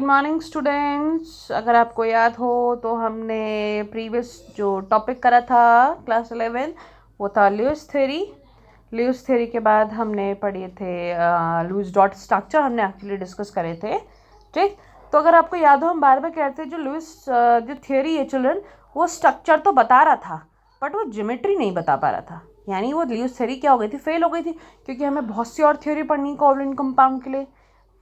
Good morning students. अगर आपको याद हो तो हमने प्रीवियस जो टॉपिक करा था क्लास 11 वो था लुईस थ्योरी। लुईस थ्योरी के बाद हमने पढ़े थे लुईस डॉट स्ट्रक्चर, हमने एक्चुअली डिस्कस करे थे। ठीक, तो अगर आपको याद हो हम बार बार कहते हैं जो लुईस जो थ्योरी है चिल्ड्रन, वो स्ट्रक्चर तो बता रहा था बट वो ज्योमेट्री नहीं बता पा रहा था। यानी वो लुईस थ्योरी क्या हो गई थी, फेल हो गई थी, क्योंकि हमें बहुत सी और थ्योरी पढ़नी कोवलेंट कंपाउंड के लिए।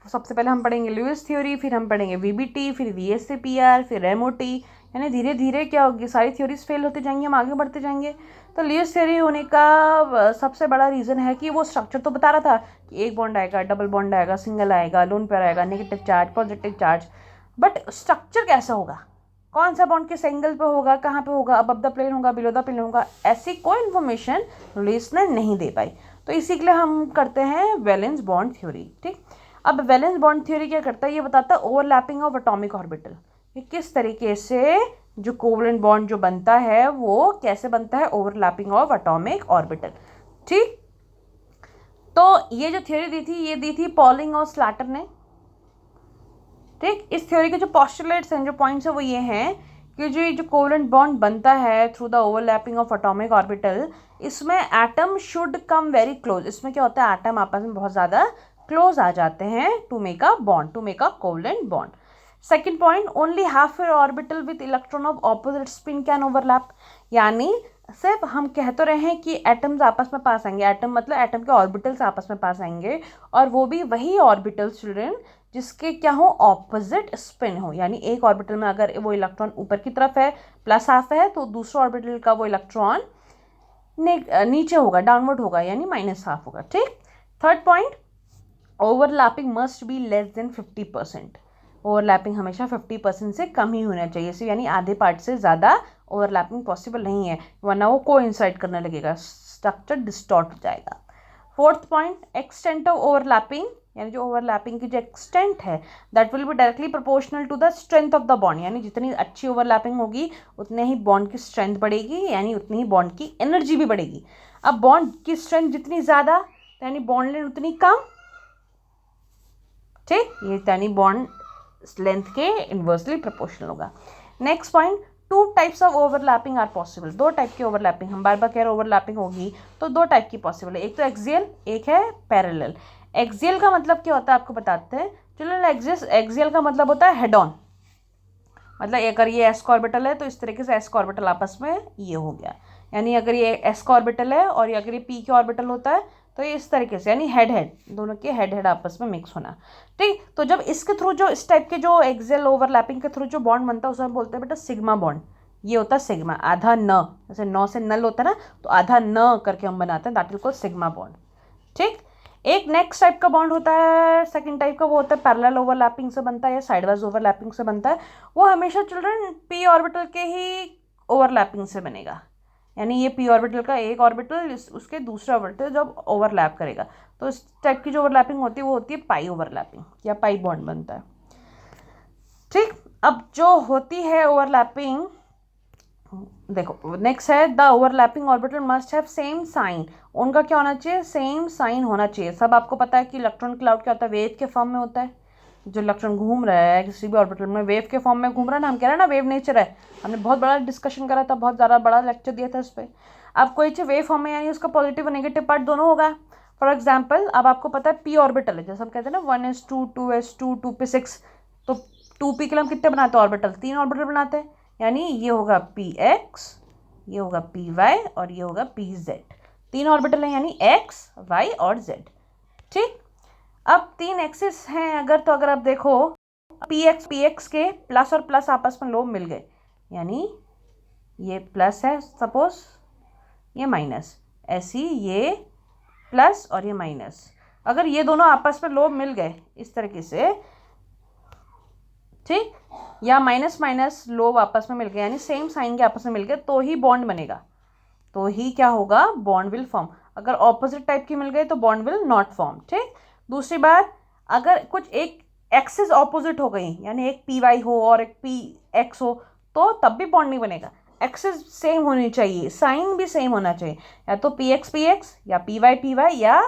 सबसे पहले हम पढ़ेंगे लुईस थ्योरी, फिर हम पढ़ेंगे वीबीटी, फिर वीएससीपीआर, फिर एमओटी। यानी धीरे धीरे क्या होगी, सारी थ्योरीज फेल होते जाएंगे, हम आगे बढ़ते जाएंगे। तो लुईस थ्योरी होने का सबसे बड़ा रीज़न है कि वो स्ट्रक्चर तो बता रहा था कि एक बॉन्ड आएगा, डबल बॉन्ड आएगा, सिंगल आएगा, लोन पेयर आएगा, negative charge, positive charge, but structure कैसा होगा, कौन सा बॉन्ड किस एंगल पे होगा, कहाँ पे होगा, अबव द प्लेन होगा, बिलो द प्लेन होगा, ऐसी कोई इन्फॉर्मेशन लुईस ने नहीं दे पाई। तो इसी के लिए हम करते हैं वैलेंस बॉन्ड थ्योरी। ठीक, अब वैलेंस बॉन्ड थ्योरी क्या करता है, ये बताता है ओवरलैपिंग ऑफ एटॉमिक ऑर्बिटल, कि किस तरीके से जो कोवलेंट बॉन्ड जो बनता है वो कैसे बनता है, ओवरलैपिंग ऑफ एटॉमिक ऑर्बिटल। ठीक, तो ये जो थ्योरी दी थी ये दी थी पॉलिंग और स्लैटर ने। ठीक, इस थ्योरी के जो पोस्टुलेट्स हैं, जो पॉइंट्स है वो ये हैं कि जो कोवलेंट बॉन्ड बनता है through the overlapping of atomic orbital, इसमें atom should come very close. इसमें क्या होता है, एटम आपस में बहुत ज़्यादा क्लोज आ जाते हैं to make a bond, to make a covalent bond. Second point, only half a orbital with electron of opposite spin can overlap. यानी सिर्फ हम कह तो रहे हैं कि एटम्स आपस में पास आएंगे, एटम मतलब एटम के ऑर्बिटल्स आपस में पास आएंगे, और वो भी वही ऑर्बिटल्स चिल्ड्रन जिसके क्या हो, ऑपोजिट स्पिन हो। यानी एक ऑर्बिटल में अगर वो इलेक्ट्रॉन ऊपर की तरफ है, प्लस हाफ है, तो दूसरे ऑर्बिटल का वो इलेक्ट्रॉन नीचे होगा, डाउनवर्ड होगा, यानी माइनस हाफ होगा। ठीक, third point, overlapping must be less than 50%। Overlapping हमेशा 50% से कम ही होना चाहिए, सो यानी आधे पार्ट से ज़्यादा ओवरलैपिंग पॉसिबल नहीं है, वरना वो कोइंसाइड करने लगेगा, स्ट्रक्चर डिस्टॉर्ट हो जाएगा। Fourth point, extent of overlapping, यानी जो ओवरलैपिंग की जो एक्सटेंट है that will be directly proportional to the strength of the bond. यानी जितनी अच्छी ओवरलैपिंग होगी उतने ही बॉन्ड की स्ट्रेंथ बढ़ेगी, यानी उतनी ही बॉन्ड की एनर्जी भी बढ़ेगी। अब बॉन्ड की स्ट्रेंथ जितनी ज़्यादा यानी बॉन्ड लेंथ उतनी कम। ठीक, ये यानी बॉन्ड लेंथ के इन्वर्सली प्रोपोर्शनल होगा। Next point, two types of overlapping are possible. दो टाइप की ओवरलैपिंग, हम बार बार कह रहे ओवरलैपिंग होगी तो दो टाइप की पॉसिबल है, एक तो एक्सियल, एक है पैरेलल। एक्सियल का मतलब क्या होता है आपको बताते हैं। चलो, एक्सियल का मतलब होता है हेड ऑन, मतलब अगर ये एस का ऑर्बिटल है तो इस तरीके से एस का ऑर्बिटल आपस में ये हो गया, यानी अगर ये एस का ऑर्बिटल है और अगर ये पी का ऑर्बिटल होता है तो ये इस तरीके से, यानी हेड हेड, दोनों के हेड हेड आपस में मिक्स होना। ठीक, तो जब इसके थ्रू जो इस टाइप के जो एक्सियल ओवरलैपिंग के थ्रू जो बॉन्ड बनता है उसे हम बोलते हैं बेटा सिग्मा बॉन्ड। ये होता है सिग्मा, आधा न, जैसे नौ से नल होता है ना, तो आधा न करके हम बनाते हैं, that will called sigma bond. ठीक, एक नेक्स्ट टाइप का बॉन्ड होता है, सेकंड टाइप का, वो होता है पैरेलल ओवरलैपिंग से बनता है या साइडवाइज ओवरलैपिंग से बनता है। वो हमेशा चिल्ड्रन पी ऑर्बिटल के ही ओवरलैपिंग से बनेगा, यानी ये पी ऑर्बिटल का एक ऑर्बिटल उसके दूसरा ऑर्बिटल जब ओवरलैप करेगा, तो इस टाइप की जो ओवरलैपिंग होती है वो होती है पाई ओवरलैपिंग या पाई बॉन्ड बनता है। ठीक, अब जो होती है ओवरलैपिंग, देखो नेक्स्ट है the overlapping orbital must have same sign. उनका क्या होना चाहिए, सेम साइन होना चाहिए। सब आपको पता है कि इलेक्ट्रॉन क्लाउड क्या होता है, वेव के फॉर्म में होता है। जो इलेक्ट्रॉन घूम रहा है किसी भी ऑर्बिटल में वेव के फॉर्म में घूम रहा है ना, हम कह रहे हैं ना वेव नेचर है, हमने बहुत बड़ा डिस्कशन करा था, बहुत ज़्यादा बड़ा लेक्चर दिया था इस पर। अब कोई चीज़ वेव फॉर्म में, यानी उसका पॉजिटिव और नेगेटिव पार्ट दोनों होगा। फॉर एग्जाम्पल, अब आपको पता है पी ऑर्बिटल है, जैसे हम कहते हैं ना 1s2 2s2 2p6, तो 2p के लिए हम कितने बनाते हैं ऑर्बिटल, 3 ऑर्बिटल बनाते हैं, यानी ये होगा px, ये होगा पी वाई और ये होगा पी जेड। 3 ऑर्बिटल है यानी एक्स, वाई और जेड। ठीक, अब 3 एक्सिस हैं अगर, तो अगर आप देखो पी एक्स के प्लस और प्लस आपस में लोब मिल गए, यानी ये प्लस है सपोज, ये माइनस, ऐसी ये प्लस और ये माइनस, अगर ये दोनों आपस में लोब मिल गए इस तरीके से, ठीक, या माइनस माइनस लोब आपस में मिल गए, यानी सेम साइन के आपस में मिल गए, तो ही बॉन्ड बनेगा, तो ही क्या होगा, बॉन्ड विल फॉर्म। अगर ऑपोजिट टाइप की मिल गई तो बॉन्ड विल नॉट फॉर्म। ठीक, दूसरी बात, अगर कुछ एक एक्सिस ऑपोजिट हो गई, यानी एक पी वाई हो और एक पी एक्स हो, तो तब भी बॉन्ड नहीं बनेगा। एक्सिस सेम होनी चाहिए, साइन भी सेम होना चाहिए, या तो पी एक्स या पी वाई या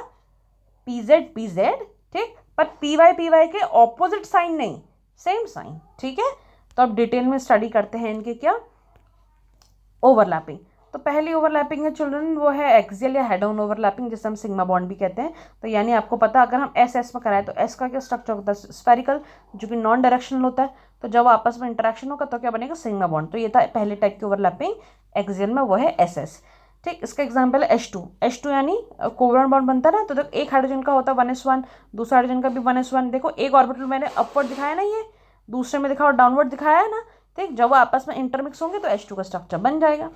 पी जेड। ठीक, पर पी वाई के ऑपोजिट साइन नहीं, सेम साइन, ठीक है। तो अब डिटेल में स्टडी करते हैं इनके क्या ओवरलैपिंग। तो पहली ओवरलैपिंग है चिल्ड्रन, वो है एक्सियल या हेड ऑन ओवरलैपिंग, जिसे हम सिग्मा बॉन्ड भी कहते हैं। तो यानी आपको पता अगर हम एस एस में कराएं तो एस का क्या स्ट्रक्चर होता है, स्फेरिकल, जो कि नॉन डायरेक्शनल होता है। तो जब आपस में इंटरेक्शन होगा तो क्या बनेगा, सिग्मा बॉन्ड। तो ये था पहले टाइप की ओवरलैपिंग एक्सियल में, वो है एस एस, ठीक। इसका एग्जाम्पल है H2 यानी कोवलेंट बॉन्ड बनता है ना। तो देखो एक हाइड्रोजन का होता है 1s1, दूसरा हाइड्रोजन का भी 1s1। देखो एक ऑर्बिटल मैंने अपवर्ड दिखाया ना, ये दूसरे में दिखाओ डाउनवर्ड दिखाया है ना, ठीक। जब वो आपस में इंटरमिक्स होंगे तो H2 का स्ट्रक्चर बन जाएगा।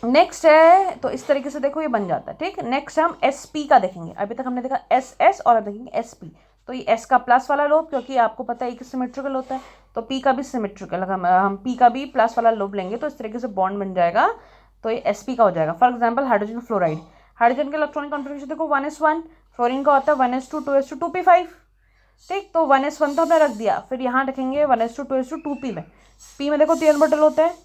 नेक्स्ट है, तो इस तरीके से देखो ये बन जाता है, ठीक। नेक्स्ट हम SP का देखेंगे। अभी तक हमने देखा SS और अब देखेंगे SP। तो ये S का प्लस वाला लोब, क्योंकि आपको पता है एक सिमेट्रिकल होता है, तो P का भी सिमेट्रिकल, हम P का भी प्लस वाला लोब लेंगे तो इस तरीके से बॉन्ड बन जाएगा। तो ये SP का हो जाएगा। For example hydrogen fluoride, hydrogen के इलेक्ट्रॉनिक कॉन्फिगरेशन देखो 1s1, फ्लोरीन का होता है 1s2 2s2 2p5, ठीक। तो 1s1 तो हमने रख दिया, फिर यहाँ रखेंगे 1s2 2s2 2p में। P में देखो 3 ऑर्बिटल होते हैं,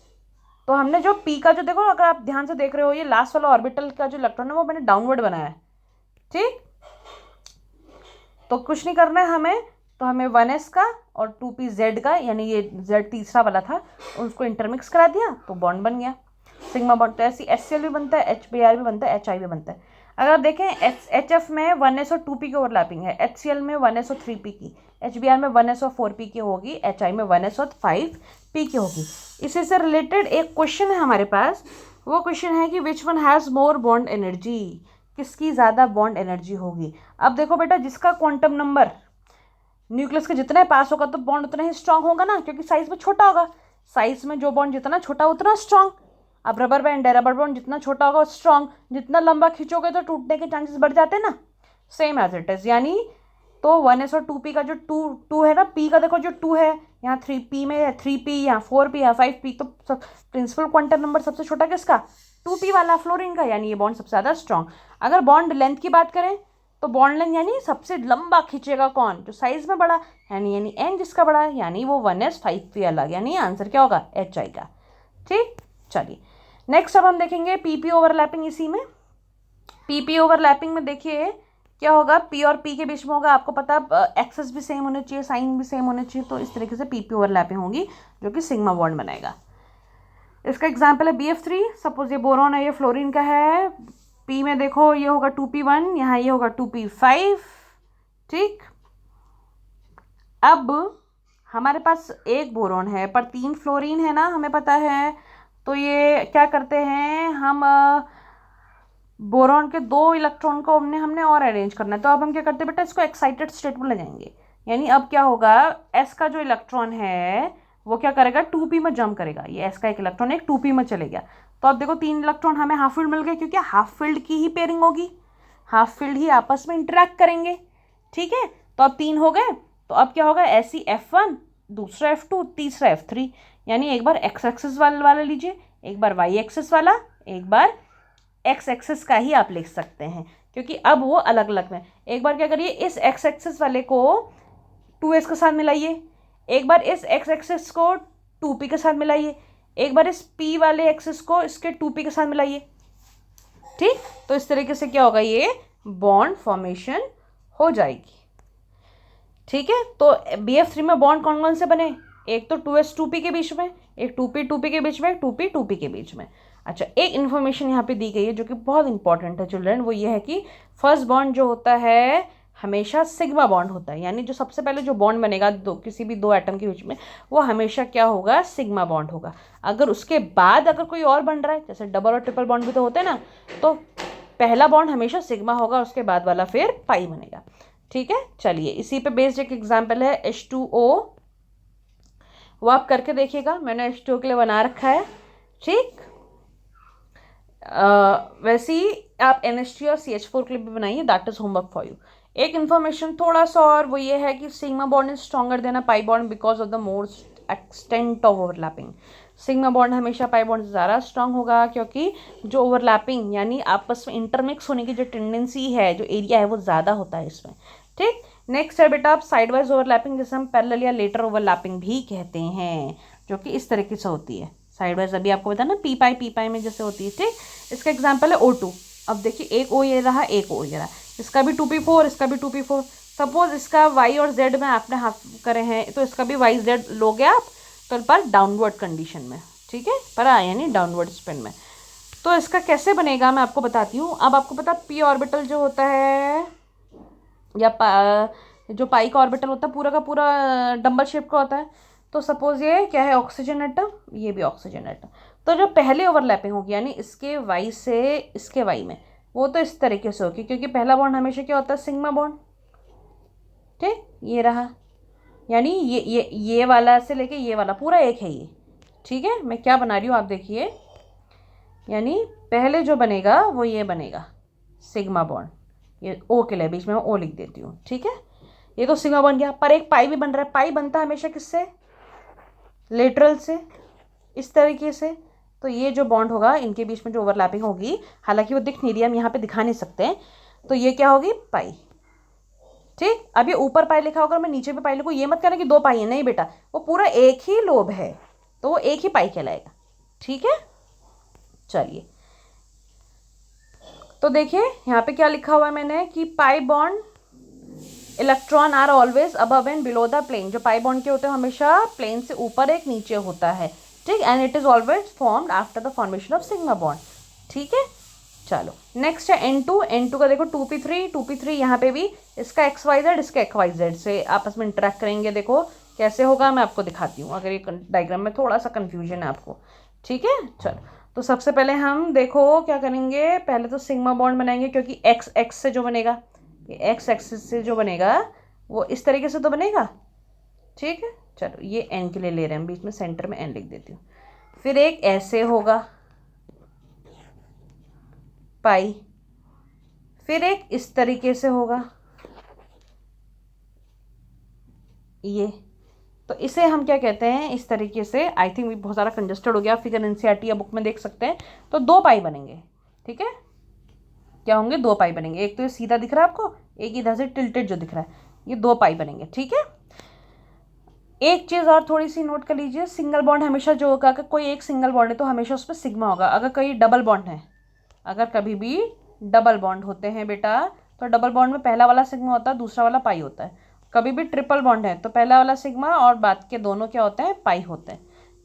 तो हमने जो P का जो देखो, अगर आप ध्यान से देख रहे हो, ये लास्ट वाला ऑर्बिटल का जो इलेक्ट्रॉन है वो मैंने डाउनवर्ड बनाया है, ठीक। तो कुछ नहीं करना है हमें, तो हमें 1s का और 2pz का, यानी ये z तीसरा वाला था, उसको इंटरमिक्स करा दिया तो बॉन्ड बन गया सिग्मा बॉन्ड। तो ऐसी HCl भी बनता है, HBr भी बनता है, HI भी बनता है। अगर आप देखें HF में 1s और 2p की ओवरलैपिंग है, HCl में 1s और 3p की, HBr में 1s और 4p की होगी, HI में 1s और 5p की होगी। इसी से रिलेटेड एक क्वेश्चन है हमारे पास, वो क्वेश्चन है कि which one has more bond energy, किसकी ज़्यादा बॉन्ड एनर्जी होगी। अब देखो बेटा, जिसका क्वांटम नंबर न्यूक्लियस के जितने पास होगा तो बॉन्ड उतना ही स्ट्रांग होगा ना, क्योंकि साइज में छोटा होगा। साइज में जो बॉन्ड जितना छोटा उतना स्ट्रांग। अब रबर बैंड है, रबर बॉन्ड जितना छोटा होगा स्ट्रांग, जितना लंबा खींचोगे तो टूटने के चांसेस बढ़ जाते हैं ना, सेम एज इट इज। यानी तो 1s और 2p का जो टू है ना, p का देखो जो 2 है, यहाँ 3p में है 3p, यहाँ 4p, यहाँ 5p। तो प्रिंसिपल क्वांटम नंबर सबसे छोटा किसका, 2p वाला, फ्लोरीन का। यानी ये बॉन्ड सबसे ज़्यादा स्ट्रांग। अगर बॉन्ड लेंथ की बात करें तो बॉन्ड लेंथ यानी सबसे लंबा खींचेगा कौन, जो साइज में बड़ा, यानी n जिसका बड़ा है, यानी वो 1s 5p अलग, यानी आंसर क्या होगा, HI का, ठीक। चलिए नेक्स्ट अब हम देखेंगे PP ओवरलैपिंग। इसी में PP ओवरलैपिंग में देखिए क्या होगा, P और P के बीच में होगा, आपको पता एक्सेस भी सेम होने चाहिए, साइन भी सेम होने चाहिए। तो इस तरीके से PP ओवरलैपिंग होगी जो कि सिग्मा बॉन्ड बनाएगा। इसका एग्जाम्पल है BF3। सपोज ये बोरॉन है, ये फ्लोरीन का है। P में देखो ये होगा 2p1, यहाँ ये होगा 2p5, ठीक। अब हमारे पास एक बोरॉन है पर 3 फ्लोरीन है ना, हमें पता है। तो ये क्या करते हैं हम, बोरॉन के 2 इलेक्ट्रॉन को हमने और अरेंज करना है। तो अब हम क्या करते हैं बेटा, इसको एक्साइटेड स्टेट में ले जाएंगे। यानी अब क्या होगा, S का जो इलेक्ट्रॉन है वो क्या करेगा, 2p में जंप करेगा। ये S का एक इलेक्ट्रॉन एक 2p में चले गया। तो अब देखो 3 इलेक्ट्रॉन हमें हाफ फील्ड मिल गए, क्योंकि हाफ फील्ड की ही पेयरिंग होगी, हाफ फील्ड ही आपस में इंटरेक्ट करेंगे, ठीक है। तो अब 3 हो गए, तो अब क्या होगा, ऐसी F1, दूसरा F2, तीसरा F3। यानी एक बार x एक्सिस वाला लीजिए, एक बार y एक्सिस वाला, एक बार x एक्सिस का ही आप लिख सकते हैं, क्योंकि अब वो अलग अलग में। एक बार क्या करिए, इस x एक्सिस वाले को 2s के साथ मिलाइए, एक बार इस x एक्सिस को 2p के साथ मिलाइए, एक बार इस p वाले एक्सिस को इसके 2p के साथ मिलाइए, ठीक। तो इस तरीके से क्या होगा, ये बॉन्ड फॉर्मेशन हो जाएगी, ठीक है। तो BF3 में बॉन्ड कौन कौन से बने, एक तो 2s 2p के बीच में, एक 2p 2p के बीच में, एक 2p 2p के बीच में। अच्छा, एक इन्फॉर्मेशन यहाँ पे दी गई है जो कि बहुत इंपॉर्टेंट है चिल्ड्रन, वो ये है कि फर्स्ट बॉन्ड जो होता है हमेशा सिग्मा बॉन्ड होता है। यानी जो सबसे पहले जो बॉन्ड बनेगा किसी भी 2 एटम के बीच में, वो हमेशा क्या होगा, सिग्मा बॉन्ड होगा। अगर उसके बाद अगर कोई और बन रहा है, जैसे डबल और ट्रिपल बॉन्ड भी तो होते हैं ना, तो पहला बॉन्ड हमेशा सिग्मा होगा, उसके बाद वाला फिर पाई बनेगा, ठीक है। चलिए इसी पे बेस्ड एक एग्जाम्पल है H2O, वो आप करके देखिएगा, मैंने H2O के लिए बना रखा है, ठीक। वैसे ही आप NH3 और CH4 के लिए भी बनाइए, that is homework for you. एक इन्फॉर्मेशन थोड़ा सा और, वो ये है कि sigma bond is stronger than a pi bond because of the more extent of overlapping. Sigma bond हमेशा पाई बॉन्ड से ज़्यादा स्ट्रांग होगा, क्योंकि जो ओवरलैपिंग यानी आपस में इंटरमिक्स होने की जो टेंडेंसी है, जो एरिया है, वो ज़्यादा होता है इसमें, ठीक। नेक्स्ट है बेटा आप साइड वाइज ओवरलैपिंग, जिसे हम पैरेलल या लेटर ओवरलैपिंग भी कहते हैं, जो कि इस तरीके से होती है साइड वाइज। अभी आपको बताया ना पी पाई में जैसे होती है, ठीक। इसका एग्जाम्पल है O2। अब देखिए एक O ये रहा, एक O ये रहा, इसका भी 2p4, इसका भी 2p4। सपोज इसका वाई और जेड में आपने हाफ करे हैं तो इसका भी वाई जेड लोगे आप, तो पर डाउनवर्ड कंडीशन में, ठीक है, पर यानी डाउनवर्ड स्पिन में। तो इसका कैसे बनेगा मैं आपको बताती हूँ। अब आपको पता पी ऑर्बिटल जो होता है या जो पाई का ऑर्बिटल होता है पूरा का पूरा डंबल शेप का होता है। तो सपोज ये क्या है, ऑक्सीजन एटम, ये भी ऑक्सीजन एटम। तो जो पहले ओवरलैपिंग होगी यानी इसके वाई से इसके वाई में, वो तो इस तरीके से होगी, क्योंकि पहला बॉन्ड हमेशा क्या होता है, सिग्मा बॉन्ड, ठीक, ये रहा, यानी ये वाला से लेके ये वाला पूरा एक है ये, ठीक है। मैं क्या बना रही हूँ आप देखिए, यानी पहले जो बनेगा वो ये बनेगा सिग्मा बॉन्ड, ये ओ के लिए बीच में मैं ओ लिख देती हूँ, ठीक है। ये तो सिग्मा बन गया, पर एक पाई भी बन रहा है। पाई बनता है हमेशा किससे, लेटरल से, इस तरीके से। तो ये जो बॉन्ड होगा इनके बीच में जो ओवरलैपिंग होगी, हालांकि वो दिख नहीं रही, हम यहाँ पे दिखा नहीं सकते हैं, तो ये क्या होगी, पाई, ठीक। अब ये ऊपर पाई लिखा होगा, मैं नीचे भी पाई लिखूँ, ये मत कहना कि दो पाई है, नहीं बेटा, वो पूरा एक ही लोब है, तो वो एक ही पाई कहलाएगा, ठीक है। चलिए, तो देखिए यहाँ पे क्या लिखा हुआ है मैंने कि pi bond electron are always above and below the plane. जो पाई बॉन्ड के होते हैं हमेशा प्लेन से ऊपर एक नीचे होता है, ठीक। And it is always formed after the formation of sigma bond, ठीक है। चलो नेक्स्ट है N2। N2 का देखो 2p3, 2p3 यहाँ पे भी इसका XYZ इसका XYZ से आपस में इंटरेक्ट करेंगे। देखो कैसे होगा, मैं आपको दिखाती हूँ, अगर ये डायग्राम में थोड़ा सा कन्फ्यूजन है आपको, ठीक है। चलो, तो सबसे पहले हम देखो क्या करेंगे, पहले तो सिग्मा बॉन्ड बनाएंगे, क्योंकि x से जो बनेगा, ये x एक्सिस से जो बनेगा वो इस तरीके से तो बनेगा, ठीक है। चलो ये n के लिए ले रहे हैं, बीच में सेंटर में n लिख देती हूँ। फिर एक ऐसे होगा पाई, फिर एक इस तरीके से होगा ये, तो इसे हम क्या कहते हैं, इस तरीके से। आई थिंक बहुत सारा कंजस्टेड हो गया, फिगर एनसीईआरटी या बुक में देख सकते हैं। तो दो पाई बनेंगे, ठीक है। क्या होंगे, दो पाई बनेंगे। एक तो ये सीधा दिख रहा है आपको, एक इधर से टिल्टेड जो दिख रहा है, ये दो पाई बनेंगे, ठीक है। एक चीज़ और थोड़ी सी नोट कर लीजिए, सिंगल बॉन्ड हमेशा जो होगा, अगर कोई एक सिंगल बॉन्ड है तो हमेशा उसमें सिग्मा होगा। अगर कोई डबल बॉन्ड है, अगर कभी भी डबल बॉन्ड होते हैं बेटा, तो डबल बॉन्ड में पहला वाला सिग्मा होता है, दूसरा वाला पाई होता है। कभी भी ट्रिपल बॉन्ड है तो पहला वाला सिग्मा और बाद के दोनों क्या होते हैं, पाई होते हैं,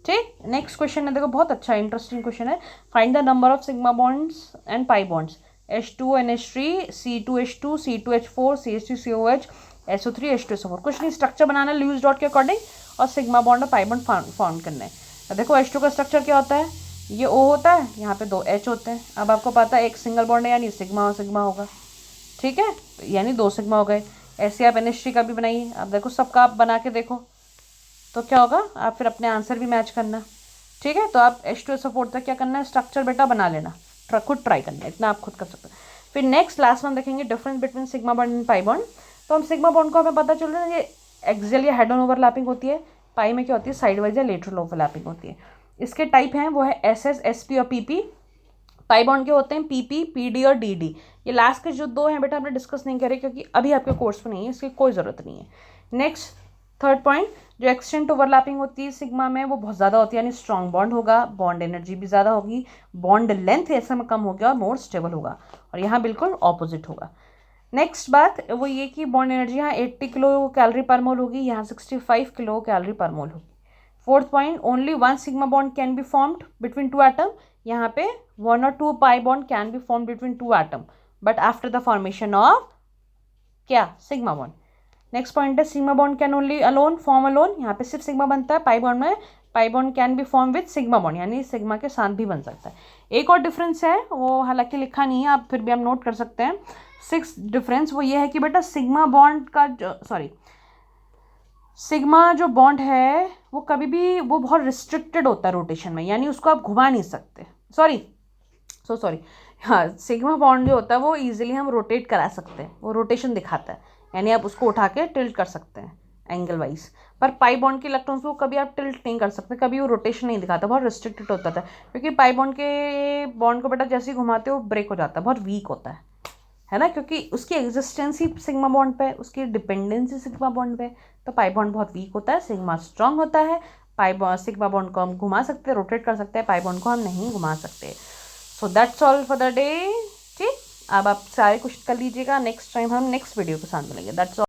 ठीक। नेक्स्ट क्वेश्चन है, देखो बहुत अच्छा इंटरेस्टिंग क्वेश्चन है। Find the number of sigma bonds and pi bonds. H2NH3, C2H2, C2H4, CH3COH, SO3, H2SO4। कुछ नहीं, स्ट्रक्चर बनाना है ल्यूइस डॉट के अकॉर्डिंग, और सिग्मा बॉन्ड और पाई बॉन्ड फाउंड करना है। तो देखो H2 का स्ट्रक्चर क्या होता है, ये O होता है, यहाँ पे दो H होते हैं। अब आपको पता है एक सिंगल बॉन्ड है यानी सिग्मा और सिग्मा होगा, ठीक है, यानी दो सिग्मा हो गए। ऐसे आप NH3 का भी बनाइए, आप देखो सबका आप बना के देखो तो क्या होगा, आप फिर अपने आंसर भी मैच करना, ठीक है। तो आप H2SO4 तक क्या करना है, स्ट्रक्चर बेटा बना लेना, खुद ट्राई करना है, इतना आप खुद कर सकते हैं। फिर नेक्स्ट लास्ट वन देखेंगे, difference between sigma bond and pi bond. तो हम सिग्मा बॉन्ड को हमें पता चल रहा है ये एक्सियल या हेड ऑन ओवरलैपिंग होती है, पाई में क्या होती है, साइड वाइज या लेटरल ओवरलैपिंग होती है। इसके टाइप हैं वो है SS, SP और PP। पाई बॉन्ड के होते हैं PP, PD और DD। ये लास्ट के जो दो हैं बेटा हमने डिस्कस नहीं करे, क्योंकि अभी आपके कोर्स में नहीं है, इसकी कोई ज़रूरत नहीं है। नेक्स्ट थर्ड पॉइंट, जो एक्सटेंट ओवरलैपिंग होती है सिग्मा में वो बहुत ज़्यादा होती है, यानी स्ट्रॉन्ग बॉन्ड होगा, बॉन्ड एनर्जी भी ज़्यादा होगी, बॉन्ड लेंथ ऐसे में कम होगा और मोर स्टेबल होगा। और यहाँ बिल्कुल ऑपोजिट होगा। नेक्स्ट बात वो ये कि बॉन्ड एनर्जी यहाँ 80 किलो कैलोरी पर मोल होगी, यहाँ 65 किलो कैलोरी पर मोल होगी। Fourth point, only one sigma bond can be formed between two atom. यहाँ पे 1 और 2 pi bond can be form between two atom, but after the formation of क्या, सिग्मा बॉन्ड। नेक्स्ट पॉइंट है sigma bond can only alone form alone, यहाँ पे सिर्फ sigma बनता है। पाई बॉन्ड में pi bond can be form with sigma bond, यानी sigma के साथ भी बन सकता है। एक और डिफरेंस है, वो हालांकि लिखा नहीं है, आप फिर भी हम नोट कर सकते हैं। 6 डिफरेंस वो ये है कि बेटा सिग्मा बॉन्ड का सिग्मा जो बॉन्ड है वो कभी भी वो बहुत रिस्ट्रिक्टेड होता है रोटेशन में, यानी उसको आप घुमा नहीं सकते। सॉरी हाँ, सिग्मा बॉन्ड जो होता है वो इजीली हम रोटेट करा सकते हैं, वो रोटेशन दिखाता है, यानी आप उसको उठा के टिल्ट कर सकते हैं एंगल वाइज। पर पाई बॉन्ड के इलेक्ट्रॉन्स को कभी आप टिल्ट नहीं कर सकते, कभी वो रोटेशन नहीं दिखाता, बहुत रिस्ट्रिक्टेड होता था। क्योंकि पाई बॉन्ड को बेटा जैसे ही घुमाते हो ब्रेक हो जाता है, बहुत वीक होता है ना, क्योंकि उसकी एग्जिस्टेंस ही सिग्मा बॉन्ड पे, उसकी डिपेंडेंसी सिग्मा बॉन्ड पे। तो पाई बॉन्ड बहुत वीक होता है, सिग्मा स्ट्रांग होता है। सिग्मा बॉन्ड को हम घुमा सकते हैं, रोटेट कर सकते हैं, पाई बॉन्ड को हम नहीं घुमा सकते। So that's all for the day, ठीक। अब आप सारे क्वेश्चन कर लीजिएगा, नेक्स्ट टाइम हम नेक्स्ट वीडियो के साथ मिलेंगे। That's all.